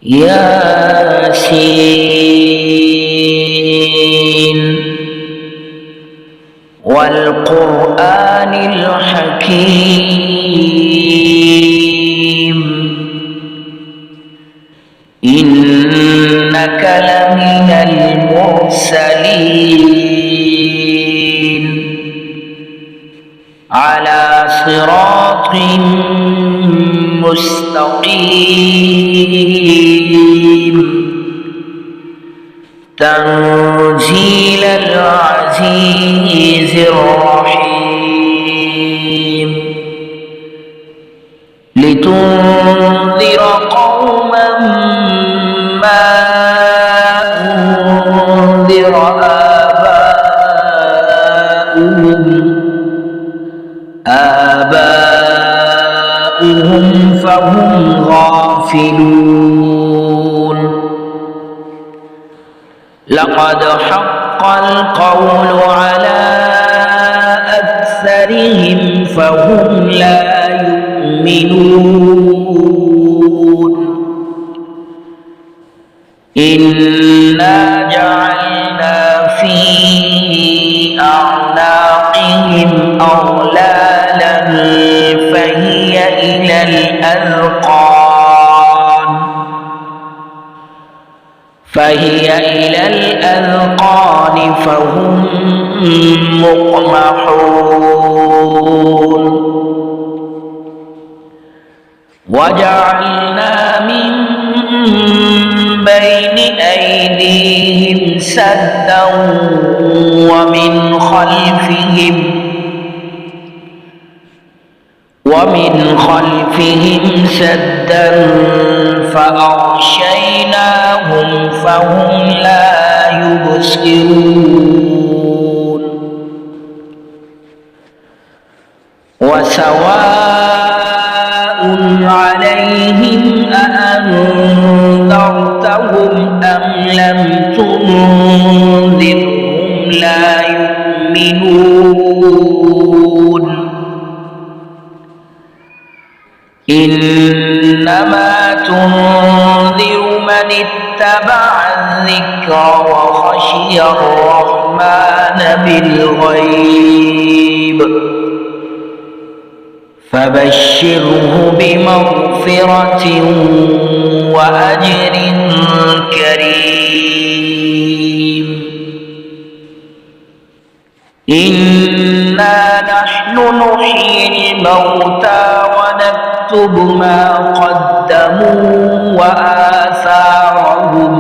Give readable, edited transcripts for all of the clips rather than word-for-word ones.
ياسين والقرآن الحكيم إنك لمن المرسلين على صراط مستقيم تنزيل العزيز الرحيم لتنذر قوما ما أنذر آباؤهم فهم غافلون لقد حق القول على أكثرهم فهم لا يؤمنون إنا جعلنا في أعناقهم أغلالا فهي إلى الأذقان فهم مقمحون وجعلنا من بين أيديهم سدا ومن خلفهم سدا فأغشيناهم فهم لا يبصرون وسواء عليهم أأنذرتهم أم لم تنذرهم لا يؤمنون إنما تنذر من اتبع الذكر وخشي الرحمن بالغيب فبشره بمغفرة وأجر كريم إنا نحن نحيي الموتى ونكتب ما قدموا وآثارهم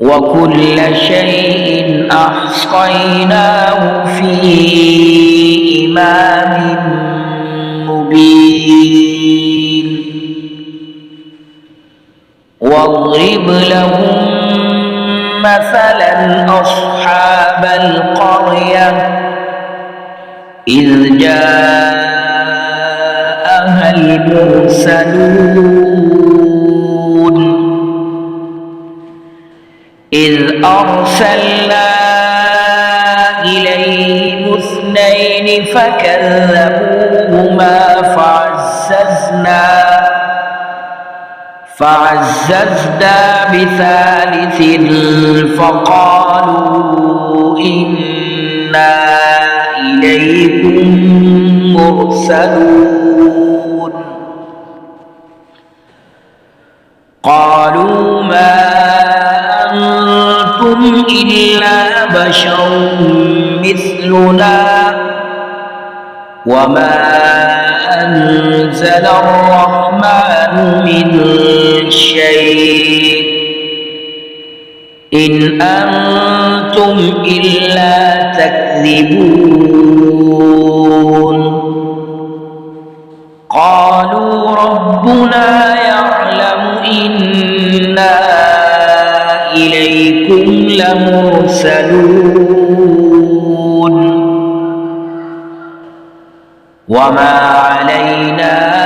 وكل شيء أحصيناه في إمام مبين واضرب لهم مثلا أصحاب القرية إذ جاءها المرسلون إذ أرسلنا إليهم اثنين فكذبوهما فعززنا بثالث فقالوا إنا إليكم مرسلون قالوا ما أنتم إلا بشر مثلنا وما أنزل الرحمن من شيء إن أنتم إلا تكذبون قالوا ربنا يعلم إنا إليكم لمرسلون وما علينا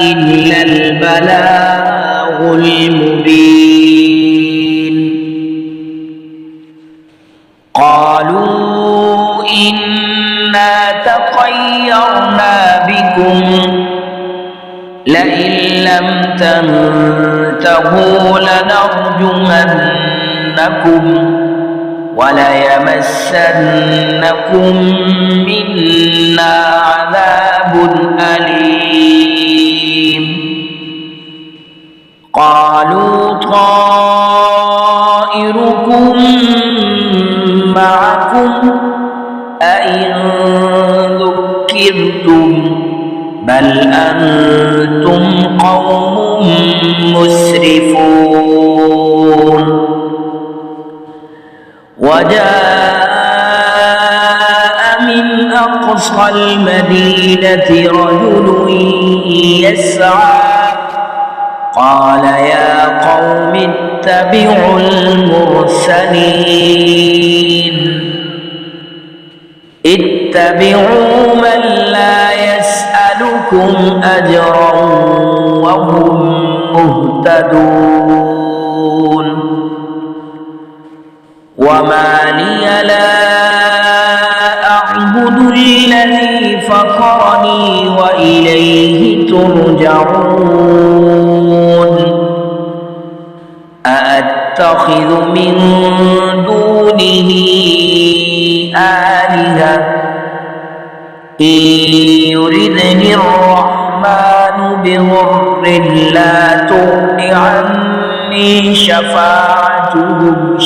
إلا البلاغ المبين قالوا إنا تطيرنا بكم لئن لم تنتهوا لنرجمنكم وليمسنكم منا عذاب أليم قالوا طائركم معكم أئن ذكرتم بل أنتم قوم مسرفون وجاء من أقصى المدينة رجل يسعى قال يا قوم اتبعوا المرسلين اتبعوا من لا يسألكم أجرا وهم مهتدون وما لي لا أعبد الذي فطرني وإليه ترجعون أأتخذ من دونه آلهة إن يردني الرحمن بضر لا تغن عني شفاعتهم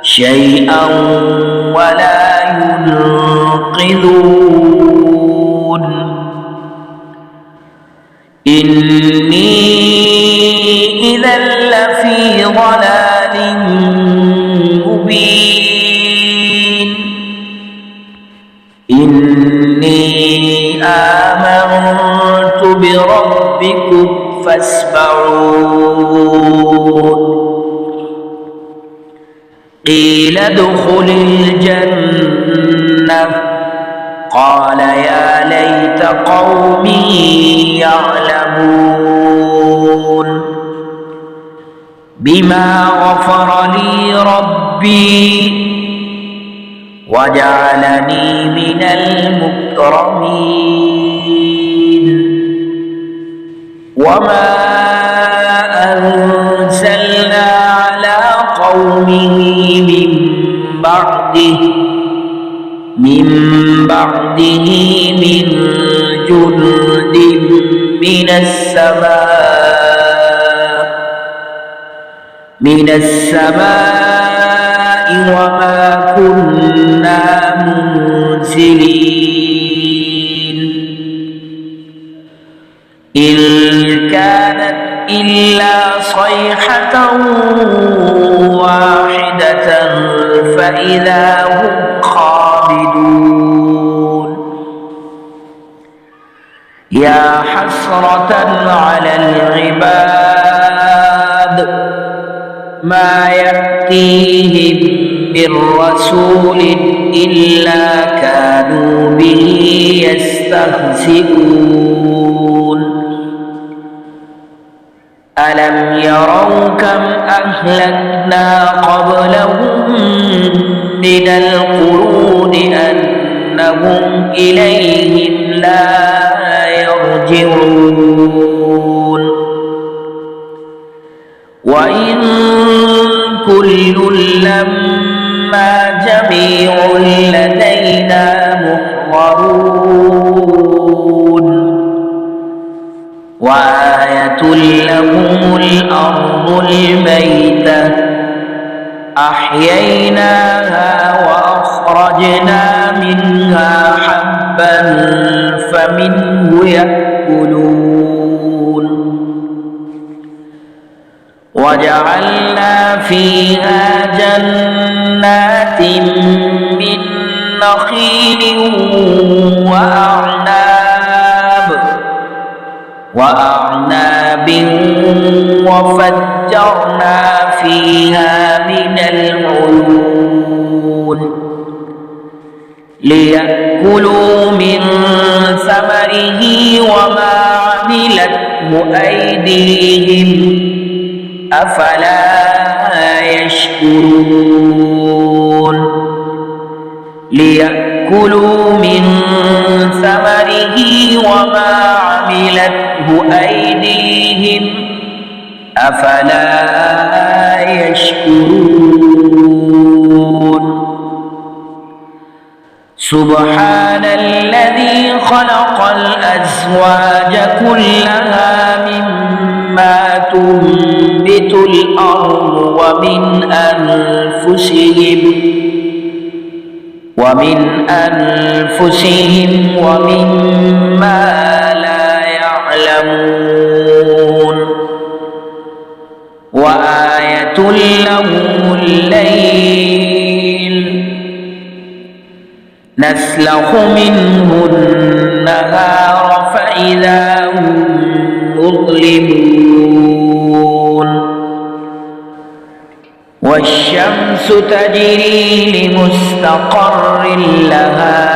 شيئا ولا ينقذون إني إذا لفي ضلال مبين إني آمنت بربكم فاسمعون قيل ادخل الجنة قال يا ليت قومي يعلمون بما غفر لي ربي وجعلني من المكرمين وما أنزلنا على قومه من بعده من جند من السماء وما كنا منزلين إن كانت إلا صيحة واحدة فإذا هم خامدون يا حسرة على العباد ما يأتيهم من رسول إلا كانوا به يستهزئون ألم يروا كم أهلكنا قبلهم من القرون أنهم إليهم لا يرجعون وإن كل لما جميع لدينا محضرون وآية لهم الأرض الميتة أحييناها وأخرجنا منها حبا فمنه يأكلون وجعلنا فيها جنات من نخيل وأعناب وفجرنا فيها من العيون ليأكلوا من ثمره وما عملته أيديهم أفلا يشكرون ليأكلوا من ثمره وما عملته أيديهم أفلا يشكرون سبحان الذي خلق الأزواج كلها مما تنبت الأرض ومن أنفسهم ومما لا يعلمون وآية لهم الليل نسلخ منه النهار فإذا هم مظلمون والشمس تجري لمستقر لها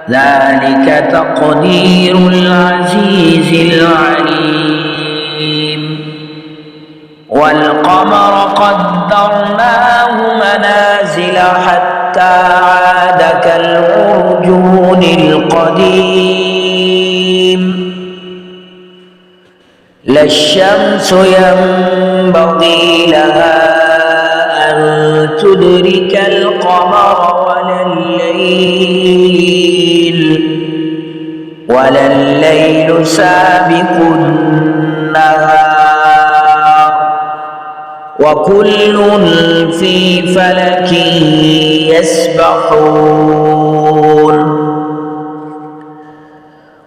ذلك تقدير العزيز العليم والقمر قدرناه منازل حتى عاد كالعرجون القديم لا الشمس ينبغي لها أن تدرك القمر ولا الليل سابق النهار وكل في فلك يسبحون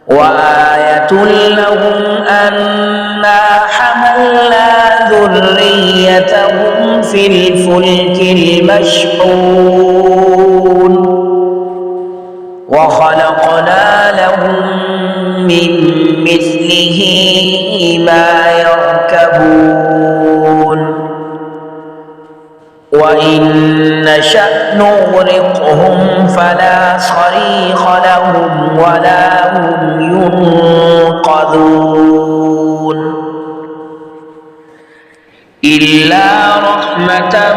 وآية لهم أنا حملنا ذريتهم في الفلك المشحون وخلقنا لهم من مثله ما يركبون وإن نشأ نغرقهم فلا صريخ لهم ولا هم ينقذون إلا رحمة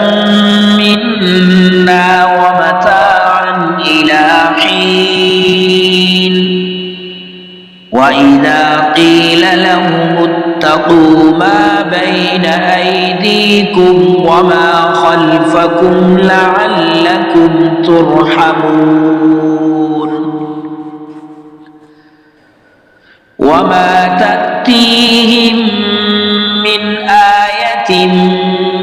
منا ومتاعا إلى حين وإذا قيل لهم اتقوا ما بين أيديكم وما خلفكم لعلكم ترحمون وما تأتيهم من آية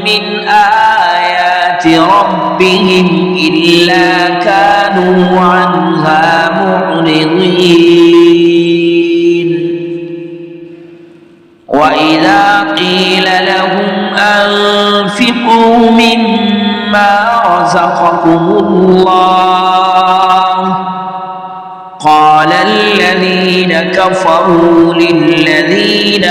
من آيات ربهم إلا كانوا عنها معرضين وإذا قيل لهم أنفقوا مما رزقكم الله قال الذين كفروا للذين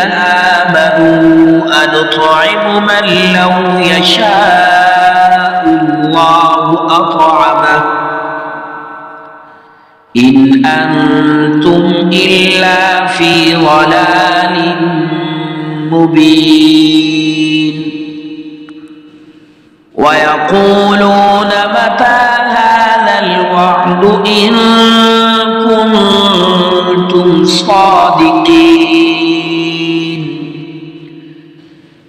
آمنوا أنطعم من لو يشاء الله أطعمه إن أنتم إلا في ضلال مبين ويقولون متى هذا الوعد إن كنتم صادقين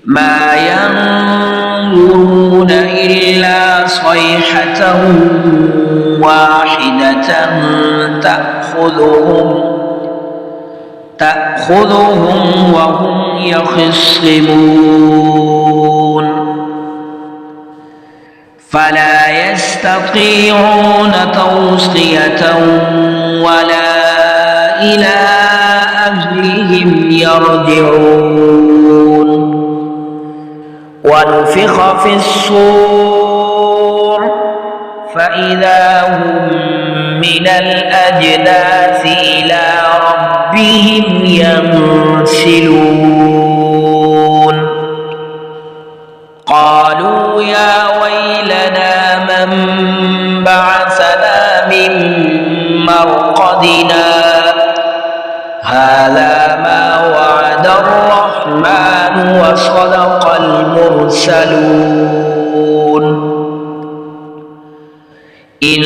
ما ينظرون إلا صيحة واحدة تأخذهم وهم يخصمون فلا يستطيعون توصية ولا إلى أهلهم يرجعون ونفخ في الصور فإذا هم من الأجداث إلى ربهم ينسلون قالوا يا ويلنا من بعثنا من مرقدنا هذا ما وعد الرحمن وصدق المرسلون إن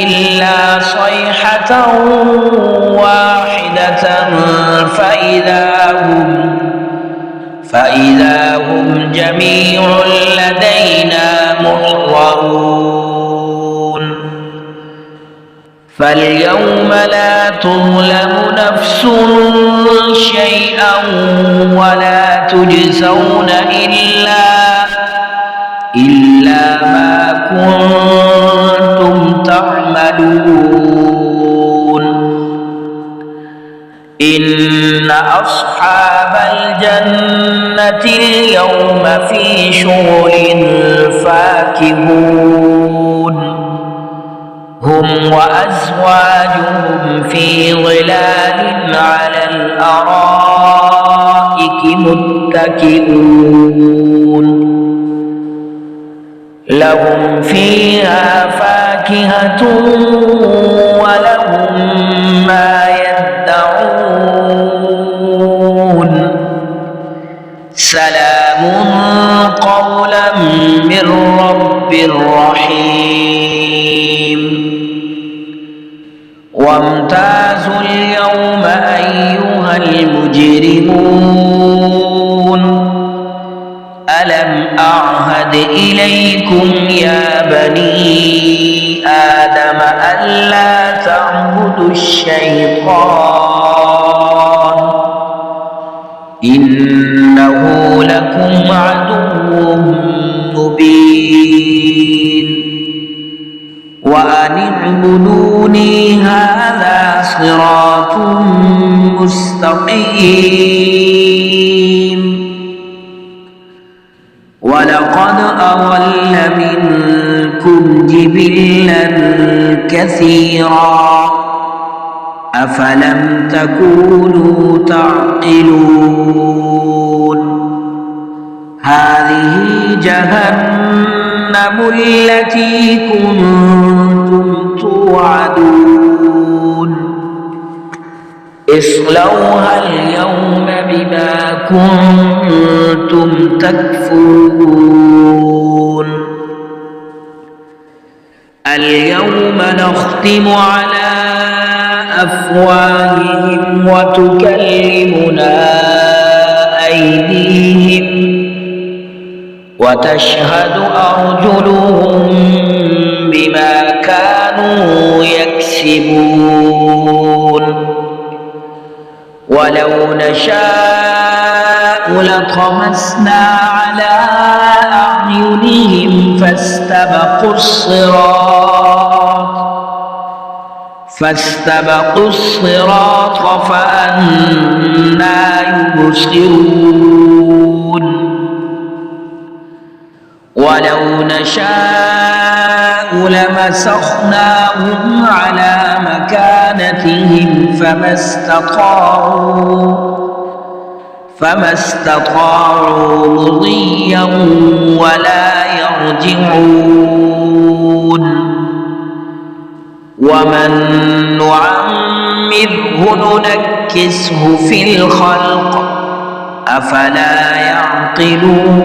إلا صيحة واحدة فإذا هم جميع لدينا محضرون فاليوم لا تظلم نفس شيئا ولا تجزون إلا ما كنتم تعملون إن أصحاب الجنة اليوم في شغل فاكهون هم وأزواجهم في ظلال على الأرائك متكئون لهم فيها فاكهة ولهم ما يدعون سلام قولا من رب رحيم وامتازوا اليوم أيها المجرمون ألم أعهد إليكم يا بني آدم ألا تعبدوا الشيطان إنه لكم عدو مبين وأن اعبدوني هذا صراط مستقيم ولقد أضل منكم جبلا كثيرا أفلم تكونوا تعقلون هذه جهنم التي كنتم توعدون اصلوها اليوم بما كنتم تكفرون اليوم نختم على أفواههم وتكلمنا أيديهم وتشهد أرجلهم بما كانوا يكسبون ولو نشاء لطمسنا على أعينهم فاستبقوا الصراط فأنى يبصرون ولو نشاء لمسخناهم على مكانتهم فما استطاعوا مضيا ولا يرجعون ومن نعمره ننكسه في الخلق أفلا يعقلون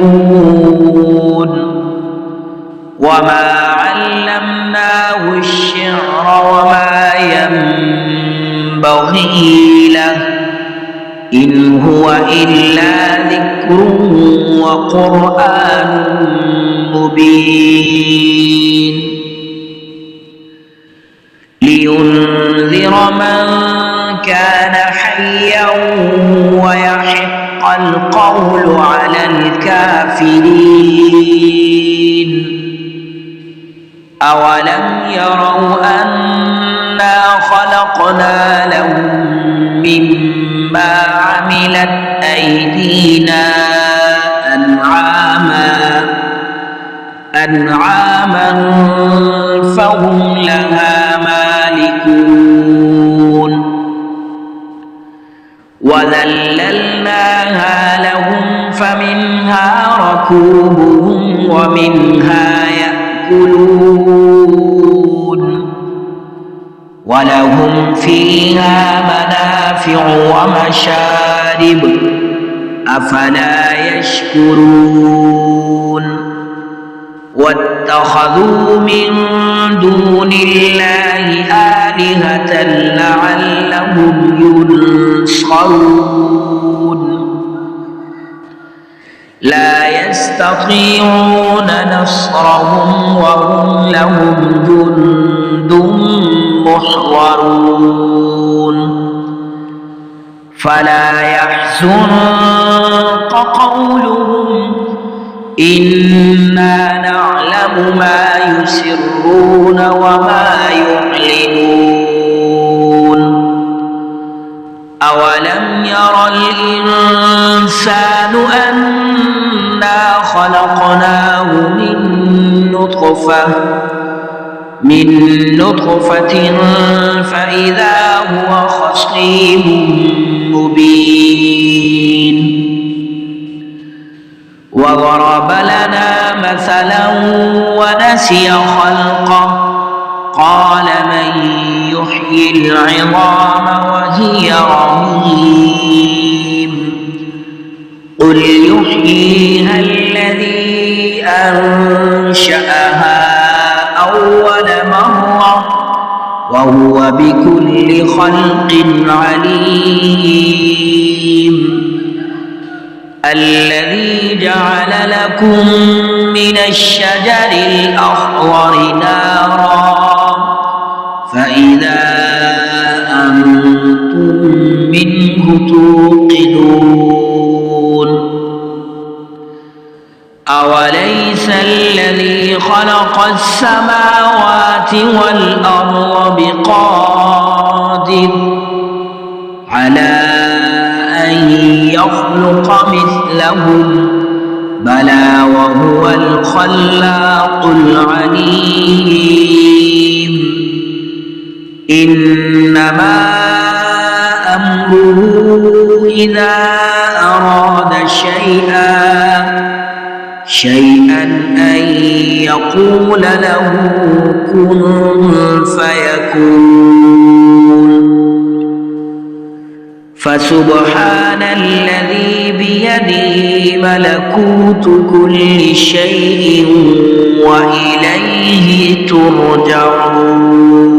وما علمناه الشعر وما ينبغي له إن هو إلا ذكر وقرآن مبين لينذر من كان حيا ويحق القول على الكافرين أولم يروا أنا خلقنا لهم مما عملت أيدينا أنعاما فهم لها مالكون وذللناها لهم فمنها ركوبهم ومنها يأكلون ولهم فيها منافع ومشارب أفلا يشكرون واتخذوا من دون الله آلهة لعلهم ينصرون لا يستطيعون نصرهم وهم لهم جند محضرون فلا يحزنك قولهم إنا نعلم ما يسرون وما يعلنون أولم ير الإنسان أنا خلقناه من نطفة فإذا هو خصيم مبين وضرب لنا مثلا ونسي خلقه قال من يحيي العظام وهي رميم قل يحييها الذي أنشأها أول مرة وهو بكل خلق عليم الذي جعل لكم من الشجر الأخضر نارا فإذا أنتم منه توقدون أوليس الذي خلق السماوات والأرض بقادر على أن يخلق مثلهم بلى وهو الخلاق العليم إنما أمره إذا أراد شيئا أن يقول له كن فيكون فسبحان الذي بيده ملكوت كل شيء وإليه ترجعون